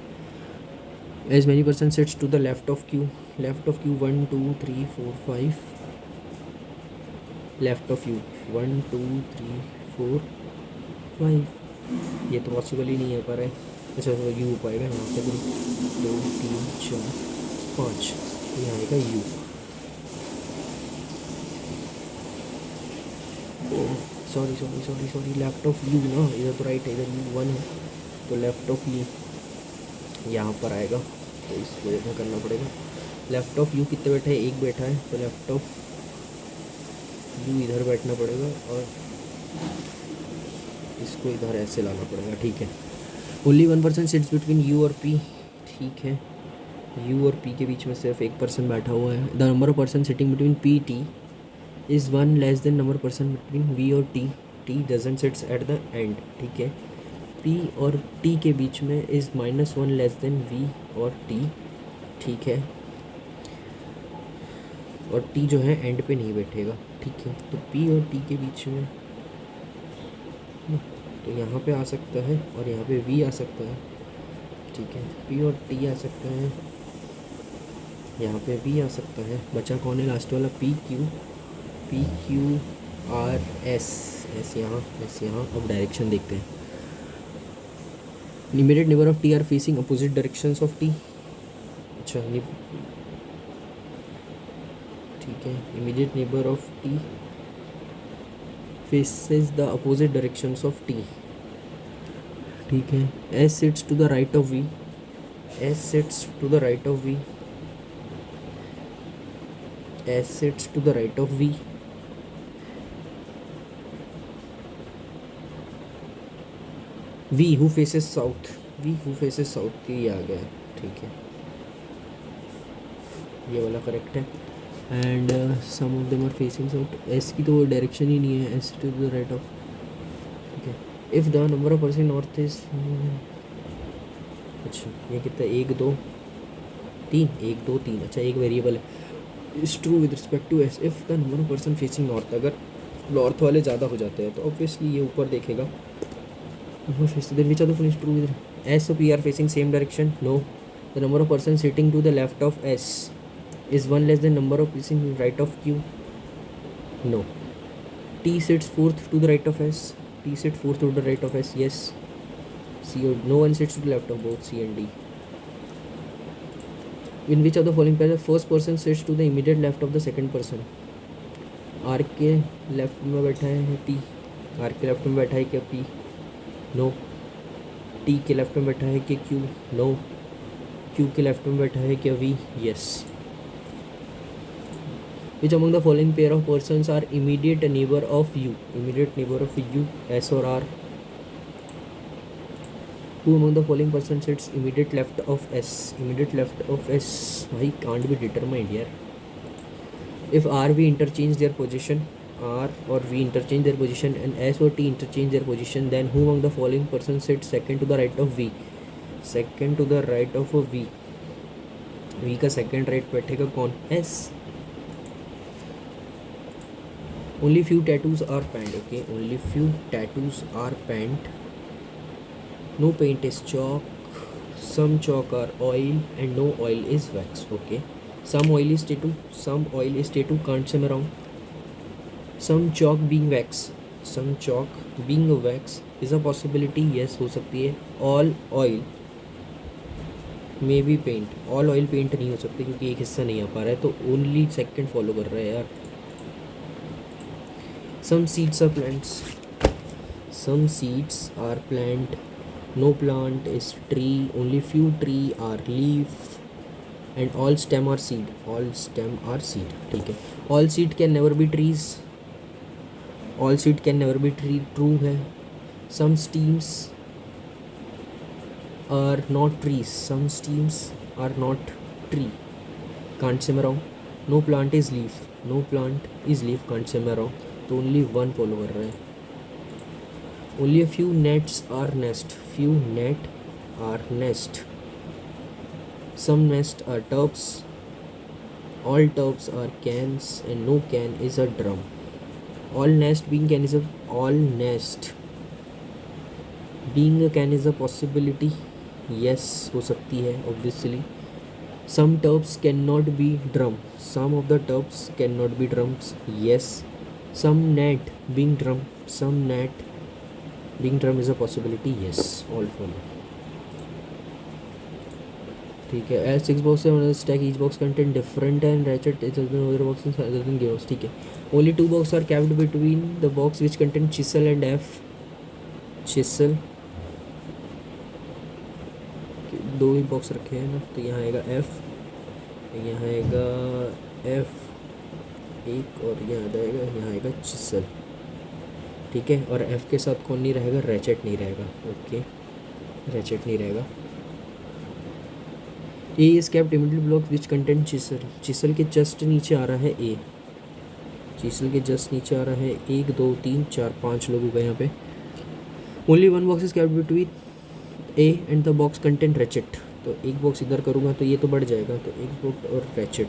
As many person sits to the left of Q. 1 2 3 4 5. Left of you 1 2 3 4 5. ये तो पॉसिबल ही नहीं है पर है. अच्छा तो यू पाएगा यहाँ पे. 2 3 4 5. यहाँ आएगा you. Sorry left of you ना. इधर तो राइट है, इधर यू 1 है तो लेफ्ट ऑफ यू यहाँ पर आएगा. तो इसको इधर करना पड़ेगा. लेफ्ट ऑफ यू कितने बैठा है? एक बैठा है. तो लेफ्ट ऑफ यू इधर बैठना पड़ेगा और इसको इधर ऐसे लाना पड़ेगा, ठीक है. ओनली 1% सिट्स बिटवीन यू और पी, ठीक है. यू और पी के बीच में सिर्फ 1% बैठा हुआ है. The number of person sitting between P T is 1 less than number of person between V और T. T doesn't sits at the end, ठीक है. पी और टी के बीच में इज़ -1 लेस देन वी और टी, ठीक है. और टी जो है एंड पे नहीं बैठेगा, ठीक है. तो पी और टी के बीच में तो यहाँ पे आ सकता है और यहाँ पे वी आ सकता है, ठीक है. पी और टी आ सकता है, यहाँ पे वी आ सकता है. बचा कौन है? लास्ट वाला P Q R S. S यहाँ. अब डायरेक्शन देखते हैं. Immediate neighbour of T R facing opposite directions of T. अच्छा ठीक है. Immediate neighbour of T faces the opposite directions of T, ठीक है. S sits to the right of V. S sits to the right of V. S sits to the right of V. V who faces south. V who faces south ये आ गया, ठीक है. ये वाला correct है. And some of them are facing south. S की तो वो डायरेक्शन ही नहीं है. S to the right of, ठीक है. If the number of person north is, अच्छा ये कितना? 1 2 3. 1 2 3. अच्छा एक वेरिएबल है. Is true with respect to S if the number of person facing north. अगर नॉर्थ वाले ज़्यादा हो जाते हैं तो ऑब्वियसली ये ऊपर देखेगा. Then which are the following true with S और P are facing same direction. No. The number of person sitting to the left of S is 1 less than number of facing right of Q. No. T sits fourth to the right of S. T sits fourth to the right of S. Yes. C or no one sits to the left of both C and D. In which of the following pair the first person sits to the immediate left of the second person? R के left में बैठा है T. R के left में बैठा है क्या P? No. T के लेफ्ट में बैठा है क्या Q? No. Q के लेफ्ट में बैठा है क्या V? Yes. Which among the following pair of persons are immediate neighbor of you? Immediate neighbor of you, S or R? Who among the following person sits immediate left of S? Immediate left of S, I can't be determined here. If R we interchange their position, R or V interchange their position, and S or T interchange their position, then who among the following person sits second to the right of V? Second to the right of a V. V का second right बैठेगा कौन? S. Only few tattoos are panned. Okay, only few tattoos are panned. No paint is chalk. Some chalk are oil and no oil is wax. Okay. Some oil is tattoo. Some oil is tattoo. Can't say wrong. Some chalk being wax. Some chalk being a wax is a possibility. Yes, हो सकती है. All oil may be paint. All oil paint नहीं हो सकती क्योंकि एक हिस्सा नहीं आ पा रहा है, तो only second follow कर रहा है यार. Some seeds are plants. Some seeds are plant. No plant is tree. Only few tree are leaf. And all stem are seed. All stem are seed. ठीक है. All seed can never be trees. All seed can never be tree. True है. Some stems are not trees. Some stems are not tree. Can't say wrong. No plant is leaf. No plant is leaf. Can't say wrong. तो only one follow कर रहा है. Only few nets are nest. Few net are nest. Some nest are tubs. All tubs are cans and no can is a drum. All nest being can is a all nest being a can is a possibility. Yes हो सकती है obviously. Some tubs can not be drum. Some of the tubs can not be drums. Yes. Some net being drum. Some net being drum is a possibility. Yes, all follow. ठीक है. As 6 boxes on a stack, each box contain different and ratchet is other boxes other than gears. ठीक है. Only 2 boxes are kept between the box which contain chisel and F. Chisel. दो ही box रखे हैं ना, तो यहाँ आएगा F, यहाँ आएगा F एक, और यहाँ आएगा चिसल. ठीक है. और F के साथ कौन नहीं रहेगा? रैचेट नहीं रहेगा. ओके, रैचेट नहीं रहेगा. A is kept immediate block which content chisel. Chisel के जस्ट नीचे आ रहा है ए. चिसल के जस्ट नीचे आ रहा है 1 2 3 4 5 लोग हो गए यहाँ पे. Only one box is kept between A and the box content ratchet. तो एक बॉक्स इधर करूँगा तो ये तो बढ़ जाएगा, तो एक बॉक्स और रैचेट.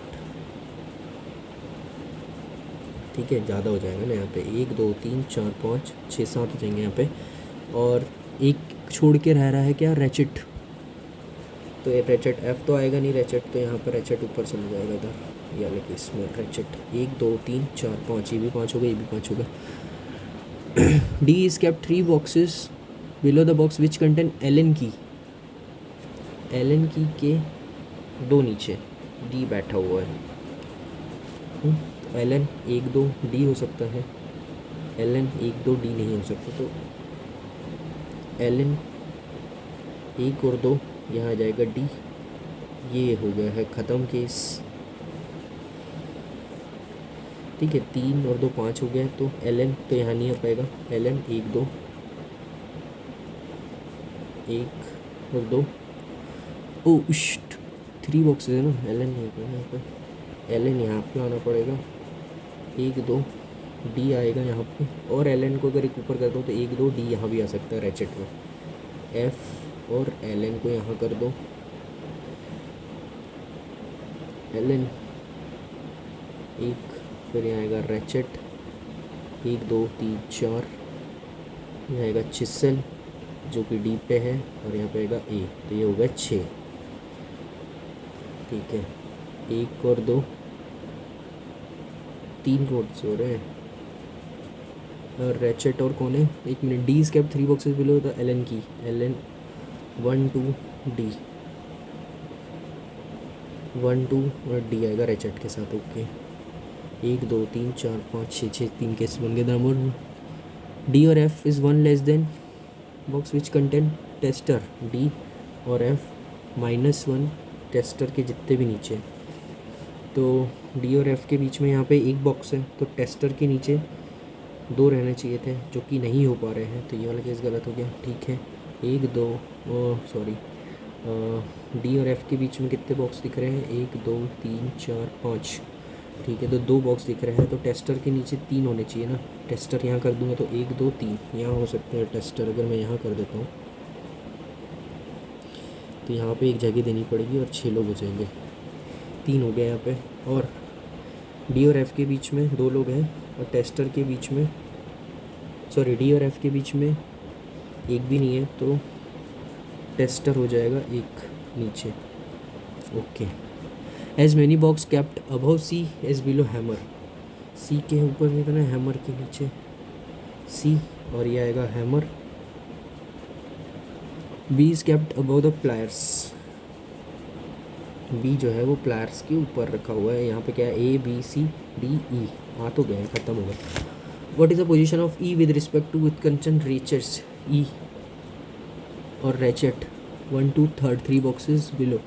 ठीक है, ज़्यादा हो जाएगा ना यहाँ पे. 1 2 3 4 5 6 7 हो जाएंगे यहाँ पे. और एक छोड़ के रह रहा है क्या? रैचेट. तो ये रैचेट F तो आएगा नहीं रैचेट, तो यहाँ पर रैचेट ऊपर चला जाएगा इधर, या लेकिन इसमें रैचेट 1 2 3 4 5. ये भी 5 हो गए, ये भी 5 हो गए. D is kept 3 boxes below the box which contain Allen key. Allen key के 2 नीचे D बैठा हुआ है. Allen 1 2 D हो सकता है. Allen 1 2 D नहीं हो सकता, तो Allen 1 और 2 यहाँ आ जाएगा D. ये हो गया है ख़त्म केस. ठीक है, 3 और 2 5 हो गया, तो Allen तो यहाँ नहीं आ पाएगा. Allen 1 2 1 और 2. ओह शिट, 3 बॉक्सेस है ना. Allen नहीं है यहाँ पे. Allen यहाँ पे आना पड़ेगा. 1 2 D आएगा यहाँ पे, और Allen को अगर एक ऊपर कर दो तो 1 2 D यहाँ भी आ सकता है रैचेट में. F और Allen को यहाँ कर दो. Allen 1, फिर यहाँ आएगा रैचेट 1 2 3 4. यहाँ आएगा चिसल जो कि D पे है, और यहाँ पे आएगा A, तो ये होगा 6. ठीक है, 1 और 2 3 कोड्स हो रहे हैं. और रैचेट और कौन है? 1 minute. D is kept 3 boxes below the Allen key. Allen 1 2 D 1 2 और D आएगा रैचेट के साथ. ओके, 1 2 3 4 5 6 6 3 केस बन गए. नंबर D और F is 1 less then box which contain tester. D और F -1 टेस्टर के जितने भी नीचे. तो डी और एफ़ के बीच में यहाँ पे एक बॉक्स है, तो टेस्टर के नीचे 2 रहने चाहिए थे जो कि नहीं हो पा रहे हैं, तो ये वाला केस गलत हो गया। ठीक है, 1 2 सॉरी डी और एफ़ के बीच में कितने बॉक्स दिख रहे हैं? 1 2 3 4 5। ठीक है, तो 2 बॉक्स दिख रहे हैं, तो टेस्टर के नीचे 3 होने चाहिए ना। टेस्टर यहाँ कर दूँगा तो 1 2 3 यहाँ हो सकते हैं टेस्टर। अगर मैं यहाँ कर देता हूँ तो यहाँ पे एक जगह देनी पड़ेगी और 6 लोग हो जाएंगे। 3 हो गए यहाँ पे, और डी और एफ़ के बीच में 2 लोग हैं, और टेस्टर के बीच में सॉरी डी और एफ़ के बीच में एक भी नहीं है, तो टेस्टर हो जाएगा एक नीचे। Okay, as many box kept above C as below hammer. C के ऊपर कितना है? हैमर के नीचे सी, और ये आएगा hammer. B is kept above the pliers. B जो है वो प्लायर्स के ऊपर रखा हुआ है। यहाँ पे क्या है? A B C D E आ तो गए, ख़त्म हो गया। What is the position of E with respect to with Kanchan ratchets? E और ratchet 1 2 3 3 boxes below.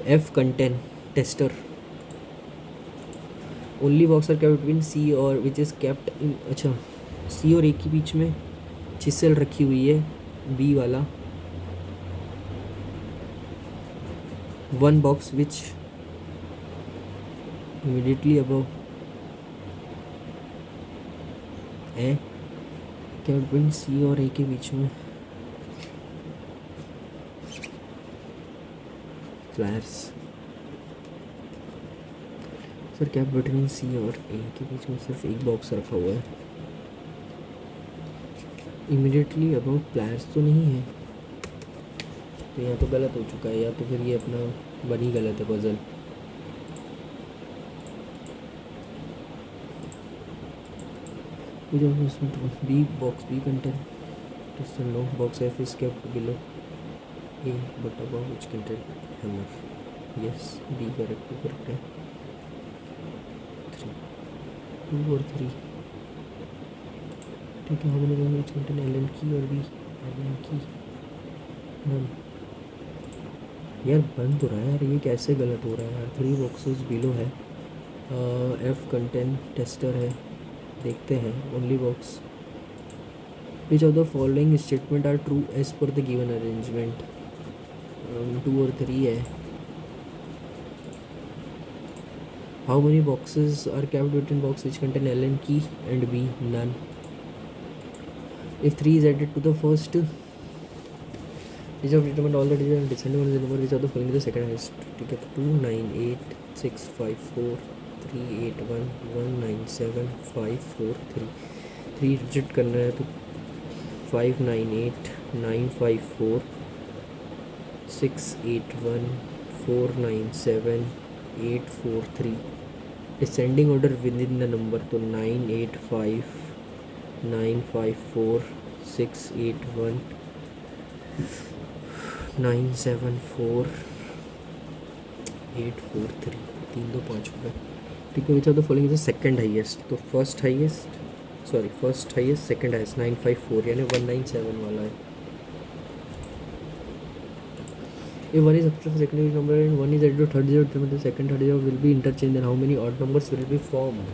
F contain tester. Only box are kept between C और विच इज़ केप्ट इन, अच्छा सी और A के बीच में चिसल रखी हुई है, बी वाला। 1 बॉक्स विच इमीडिएटली अबव है केप्ट बिटवीन सी और ए के बीच में फ्लायर्स। सर कैप बिटवीन सी और ए के बीच में सिर्फ एक बॉक्स रखा हुआ है, इमीडिएटली अबाउट प्लेयर्स तो नहीं है, तो यहाँ तो गलत हो चुका है, या तो फिर ये अपना बनी गलत है puzzle. B box B contain no box F is kept below A but about which contain hammer. Yes, B correct है। 2 और 3 ठीक है। हमने दोनों विच कंटेन एल एन की और बी एल एन की नन। यार बंद हो रहा है यार, ये कैसे गलत हो रहा है यार। 3 बॉक्सेस बिलो है, एफ कंटेन टेस्टर है। देखते हैं only box which of the following statement are true as per the given arrangement. 2 और 3 है। How many boxes are kept between box which contain L and key and B? None. If 3 is added to the first, which of determined all the digits and descending on the number which of the following is the second highest? ठीक है, 2 9 8 6 5 4 3 8 1 1 9 7 5 4 3 3 digit करना है तो 5 9 8 9 5 4 6 8 1 4 9 7 8 4 3। Descending order with in the number तो 9 8 5 9 5 4 6 8 1 9 7 4 8 4 3 3 2 5 हो गए। ठीक है, विच of the following is the second highest? तो फर्स्ट हाईएस्ट सेकंड हाईएस्ट 9 5 4 यानी 197 वाला है। If 1 is subtracted from second number and 1 is added to third digit, then the second third digit will be interchanged. Then how many odd numbers will be formed?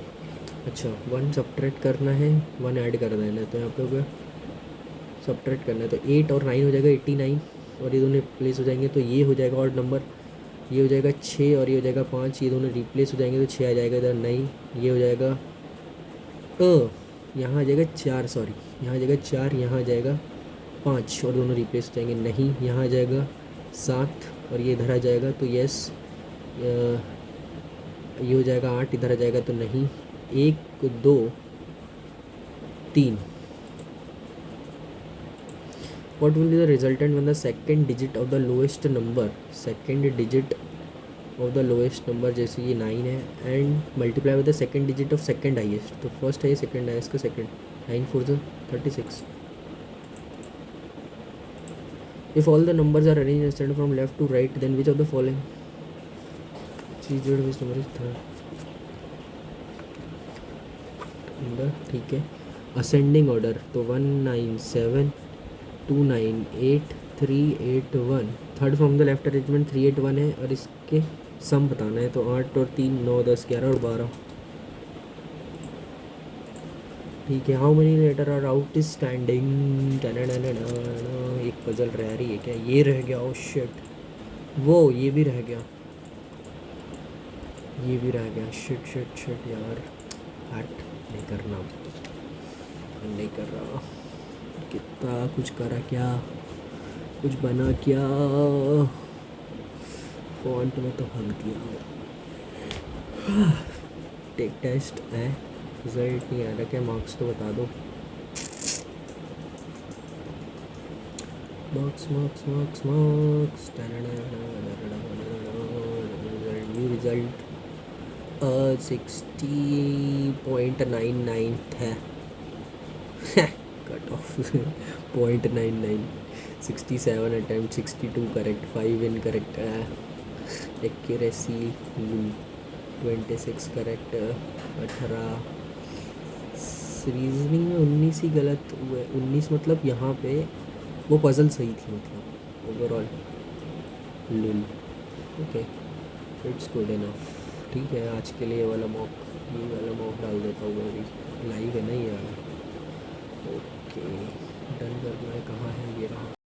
अच्छा, 1 subtract करना है, 1 add कर देना है, तो यहाँ पे हो गया सब्ट्रैक्ट करना है, तो 8 और 9 हो जाएगा 89, और ये दोनों रिप्लेस हो जाएंगे, तो ये हो जाएगा ऑड नंबर, ये हो जाएगा 6 और ये हो जाएगा 5, ये दोनों रिप्लेस हो जाएंगे तो 6 आ जाएगा इधर। नहीं, ये हो जाएगा यहाँ आ जाएगा 4, सॉरी यहाँ आ जाएगा 4, यहाँ आ जाएगा 5 और दोनों रिप्लेस हो जाएंगे। नहीं, यहाँ आ जाएगा 7 और ये इधर आ जाएगा, तो यस ये हो जाएगा 8, इधर आ जाएगा तो नहीं। 1 2 3। What will be the resultant when the second digit of the lowest number, जैसे ये 9 है, and multiply with the second digit of second highest, तो फर्स्ट है सेकेंड है इसका second, 9 4 36। If all the numbers are arranged instead from left to right, then which of the following? Which number is third? ठीक है, ascending order तो 1 9 7 2 9 8 3 8 1। Third from the left arrangement 3 8 1 है, और इसके सम बताना है तो 8 और 3 9 10 11 और 12। ठीक है। How many letter are outstanding. एक पजल रह रही है क्या? ये रह गया। ओ शिट, वो ये भी रह गया, ये भी रह गया। शिट शिट शिट यार, हट नहीं करना, नहीं कर रहा। कितना कुछ करा क्या, कुछ बना क्या? फॉन्ट में तो हक दिया। टेक टेस्ट है, रिजल्ट नहीं आ रहा क्या? मार्क्स तो बता दो। Marks marks marks marks, result 60.99 है। Cut off 0.99। 67 attempt, 62 correct, 5 incorrect है। Accuracy 26 correct, 18। रीजनिंग में 19 ही गलत हुए। 19 मतलब यहाँ पे वो पजल सही थी, मतलब ओवरऑल लिल। Okay, it's good enough. ठीक है, आज के लिए ये वाला मॉक डाल देता हूँ मैं अभी। लाइव है ना ये वाला। ओके, डन करना है। कहाँ है ये रहा।